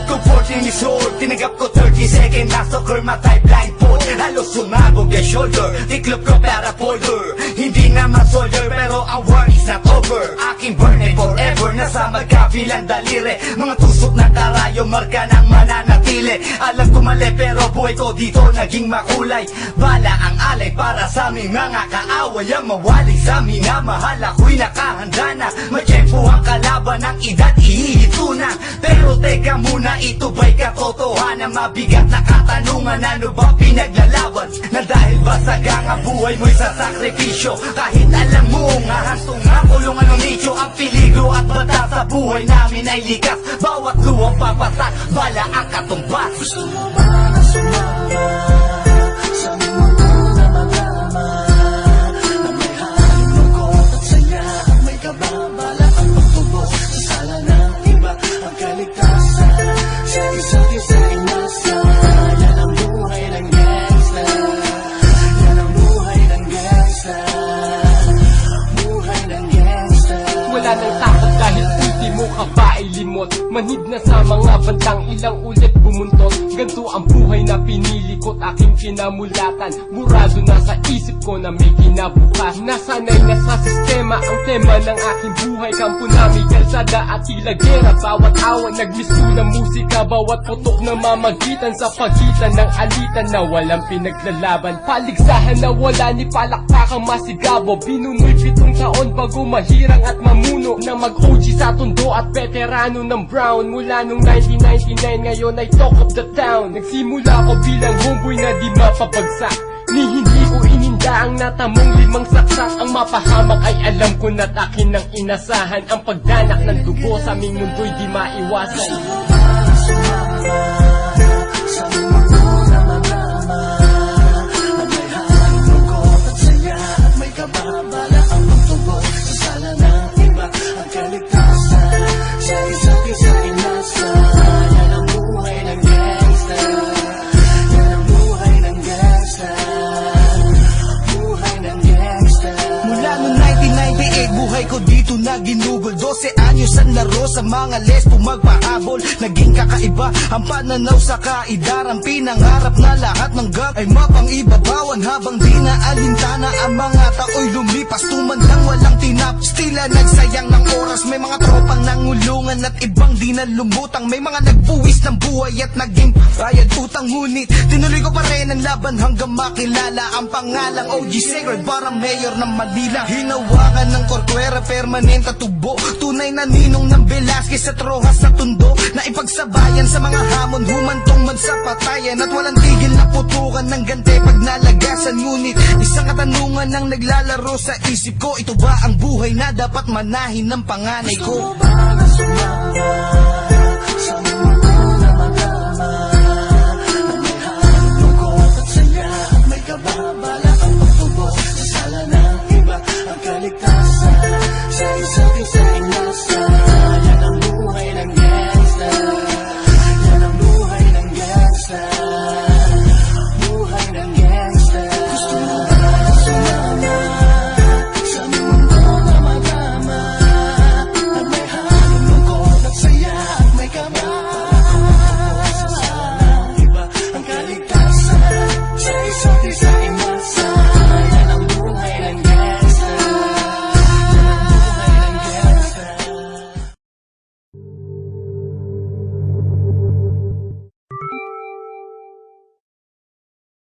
Kung 14 years old, tinanggap ko 30 second massacre, matay blindfold. Halos sumabog ang shoulder, tiklop ko para folder. Hindi naman soldier, pero ang war is not over. Aking burning forever, nasa magkabilang daliri. Mga tusok ng karayo, marka ng mananatili. Alam ko mali, pero buhay ko dito naging makulay. Bala ang alay para sa aming mga kaaway. Ang mawalay sa minamahal, ako'y nakahanda na. May tiyempo ang kalaban ng edad, ihihito na. Pero teka muna, ito ba'y katotohanan? Mabigat na katanungan, ano ba pinaglalaban? Na dahil basag ang buhay mo'y sa sakripisyo. Kahit alam mo nga hantong nga kulungan ng nicho. Ang peligro at bata sa buhay namin ay likas. Bawat luwang papatak, bala ang katumbas. Gusto mo ba na sumama sa mundo na magama, na may halong lungkot at saya at may kababala ang magtubos sa sala ng iba ang kaligtasan, sa isa't isa inasa. Yan ang buhay ng gangsta, yan ang buhay ng gangsta, buhay ng gangsta. Wala nang takot dahil ultimo ka ba ay limot. Manhid na sa mga bantang, ilang ulit bumuntot. Ganto ang buhay na pinili ko't aking pinamulatan. Burado na sa isip ko na may kinabukas. Nasanay na sa sistema ang tema ng aking buhay. Kampo namin, kalsada at ilagera. Bawat awan nagmisulang musika, bawat putok na mamagitan sa pagitan ng alitan na walang pinaglalaban. Paligsahan na wala ni palakpakang masigabo. Binunoy 7 taon bago mahirang at mamuno na mag-OG sa tundo at veterano ng Brown. Mula nung 1999 ngayon ay talk of the town. Nagsimula ko bilang homeboy na di mapapagsak, ni hindi ko ininda ang natamong 5 saksak. Ang mapahamak ay alam ko na't akin ang inasahan. Ang pagdanak ng dugo sa aming mundo'y di maiwasan. Gusto mo ba na sumama sa mundo na magama, na may halong lungkot at saya at may kababala ang magtubos sa sala ng iba ang kaligtasan, sa isa't isa inasa. Yan ang buhay ng gangsta, yan ang buhay ng gangsta, buhay ng gangsta. Mula noong 1998, buhay ko dito na ginugol. 12 anyos ang laro sa mga lesbo magpahabol. Naging kakaiba ang pananaw sa kaidaran. Pinangarap na lahat ng gang ay mapangibabawan. Habang di na alintana ang mga tao'y lumipas, tumandang walang tinapos, tila nagsayang ng oras. May mga tropang nangulungan at ibang di na lumutang. May mga nagbuwis ng buhay at naging bayad utang. Ngunit tinuloy ko pa rin ang laban hanggang makilala ang pangalang OG Sacred, parang mayor ng Manila. Hinawakan ng Corcuera, permanent at tubo. Tunay na ninong ng Velasquez at Rojas sa tundo, na ipagsabayan sa mga hamon, humantong man sa patayan. At walang tigil na putukan ng gante pag nalagasan. Ngunit isang katanungan ang naglalaro sa isip ko, ito ba ang buhay na dapat manahin ng panganay ko? Gusto mo ba na sumama